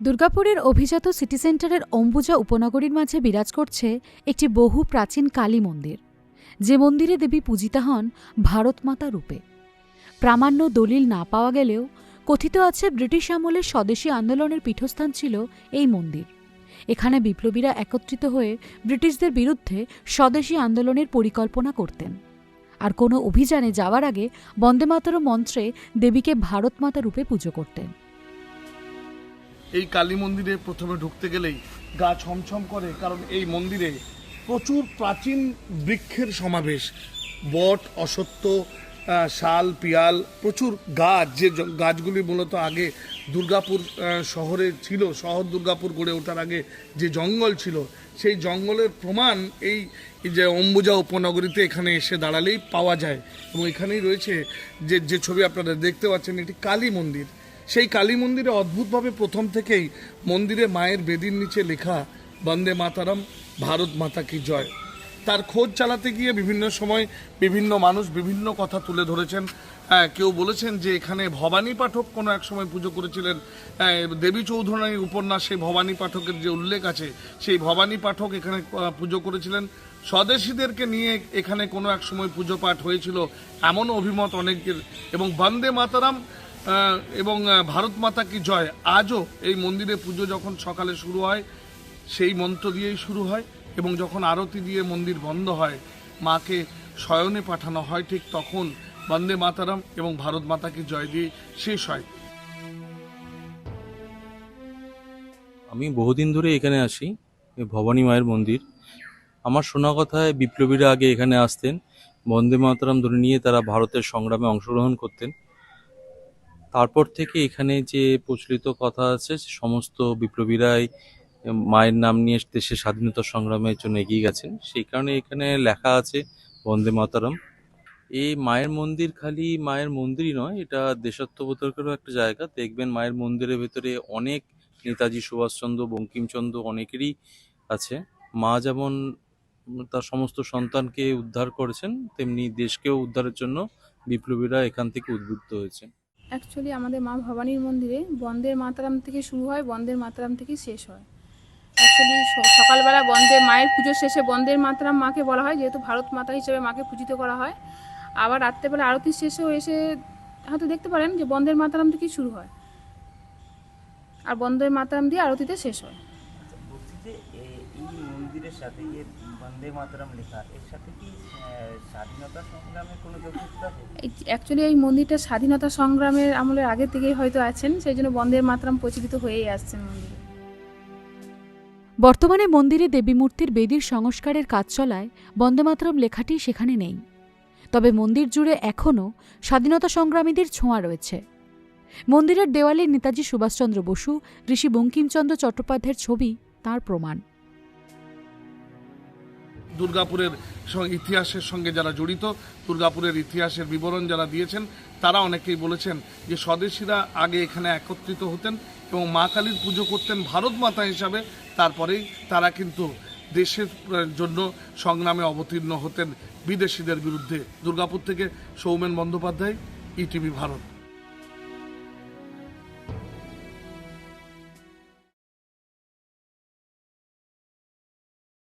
দুর্গাপুরের অভিজাত সিটি সেন্টারের অম্বুজা উপনগরীর মাঝে বিরাজ করছে একটি বহু প্রাচীন কালী মন্দির, যে মন্দিরে দেবী পূজিতা হন ভারত মাতা রূপে। প্রামাণ্য দলিল না পাওয়া গেলেও কথিত আছে ব্রিটিশ আমলের স্বদেশী আন্দোলনের পীঠস্থান ছিল এই মন্দির। এখানে বিপ্লবীরা একত্রিত হয়ে ব্রিটিশদের বিরুদ্ধে স্বদেশী আন্দোলনের পরিকল্পনা করতেন, আর কোনো অভিযানে যাওয়ার আগে বন্দে মাতরম মন্ত্রে দেবীকে ভারত মাতা রূপে পুজো করতেন। এই কালী মন্দিরে প্রথমে ঢুকতে গেলেই গা ছমছম করে, কারণ এই মন্দিরে প্রচুর প্রাচীন বৃক্ষের সমাবেশ। বট, অশ্বত্থ, শাল, পিয়াল, প্রচুর গাছ, যে গাছগুলি মূলত আগে দুর্গাপুর শহরে ছিল। শহর দুর্গাপুর গড়ে ওঠার আগে যে জঙ্গল ছিল, সেই জঙ্গলের প্রমাণ এই যে অম্বুজা উপনগরীতে এখানে এসে দাঁড়ালেই পাওয়া যায়। এবং এখানেই রয়েছে যে ছবি আপনারা দেখতে পাচ্ছেন, এটি কালী মন্দির। সেই কালী মন্দিরে অদ্ভুতভাবে প্রথম থেকেই মন্দিরে মায়ের বেদির নিচে লেখা বন্দে মাতারম, ভারত মাতা কি জয়। তার খোঁজ চালাতে গিয়ে বিভিন্ন সময় বিভিন্ন মানুষ বিভিন্ন কথা তুলে ধরেছেন। কেউ বলেছেন যে এখানে ভবানী পাঠক কোনো এক সময় পুজো করেছিলেন। দেবী চৌধুরানীর উপন্যাসে ভবানী পাঠকের যে উল্লেখ আছে, সেই ভবানী পাঠক এখানে পুজো করেছিলেন। স্বদেশীদেরকে নিয়ে এখানে কোনো এক সময় পুজো পাঠ হয়েছিল, এমন অভিমত অনেকের। এবং বন্দে মাতারাম এবং ভারত মাতা কি জয়, আজও এই মন্দিরে পুজো যখন সকালে শুরু হয় সেই মন্ত্র দিয়েই শুরু হয়, এবং যখন আরতি দিয়ে মন্দির বন্ধ হয়, মাকে শয়নে পাঠানো হয়, ঠিক তখন বন্দে মাতারাম এবং ভারত মাতা কি জয় দিয়ে শেষ হয়। আমি বহুদিন ধরে এখানে আসি, ভবানী মায়ের মন্দির। আমার শোনা কথায় বিপ্লবীরা আগে এখানে আসতেন, বন্দে মাতরম ধরে নিয়ে তারা ভারতের সংগ্রামে অংশগ্রহণ করতেন। তারপর থেকে এখানে যে প্রচলিত কথা আছে, সমস্ত বিপ্লবীরাই মায়ের নাম নিয়ে দেশের স্বাধীনতা সংগ্রামের জন্য এগিয়ে গেছেন, সেই কারণে এখানে লেখা আছে বন্দে মাতরম। এই মায়ের মন্দির খালি মায়ের মন্দিরই নয়, এটা দেশাত্মবোধকেরও একটা জায়গা। দেখবেন মায়ের মন্দিরের ভেতরে অনেক নেতাজি সুভাষচন্দ্র, বঙ্কিমচন্দ্র অনেকেরই আছে। মা যেমন তার সমস্ত সন্তানকে উদ্ধার করেছেন, তেমনি দেশকেও উদ্ধারের জন্য বিপ্লবীরা এখান থেকে উদ্বুদ্ধ হয়েছে। অ্যাকচুয়ালি আমাদের মা ভবানীর মন্দিরে বন্দের মাতারাম থেকে শুরু হয়, বন্দের মাতারাম থেকে শেষ হয়। অ্যাকচুয়ালি সকালবেলা মায়ের পুজো শেষে বন্দের মাতারাম মাকে বলা হয়, যেহেতু ভারত মাতা হিসেবে মাকে পূজিত করা হয়। আবার রাত্রেবেলা আরতির শেষেও এসে হয়তো দেখতে পারেন যে বন্দের মাতারাম থেকেই শুরু হয়, আর বন্দের মাতারাম দিয়ে আরতিতে শেষ হয়। বলছি যে এই মন্দিরের সাথে যে বন্দে মাতরম লেখা, এর সাথে কি স্বাধীনতা সংগ্রামের কোনো যোগসূত্র আছে? অ্যাকচুয়ালি এই মন্দিরটা স্বাধীনতা সংগ্রামের আমলের আগে থেকেই হয়তো আছেন, সেই জন্য বন্দের মাতরম প্রচলিত হয়েই আসছেন মন্দিরে। বর্তমানে মন্দিরে দেবী মূর্তির বেদির সংস্কারের কাজ চলায় বন্দে মাতরম লেখাটি সেখানে নেই, তবে মন্দির জুড়ে এখনও স্বাধীনতা সংগ্রামীদের ছোঁয়া রয়েছে। মন্দিরের দেওয়ালে নেতাজি সুভাষচন্দ্র বসু, ঋষি বঙ্কিমচন্দ্র চট্টোপাধ্যায়ের ছবি তার প্রমাণ। দুর্গাপুরের ইতিহাসের সঙ্গে যারা জড়িত, দুর্গাপুরের ইতিহাসের বিবরণ যারা দিয়েছেন, তারা অনেকেই বলেছেন যে স্বদেশীরা আগে এখানে একত্রিত হতেন এবং মা কালীর পুজো করতেন ভারত মাতা হিসাবে। তারপরেই তারা কিন্তু দেশের জন্য সংগ্রামে অবতীর্ণ হতেন বিদেশিদের বিরুদ্ধে। দুর্গাপুর থেকে সৌমেন বন্দ্যোপাধ্যায়, ইটিভি ভারত।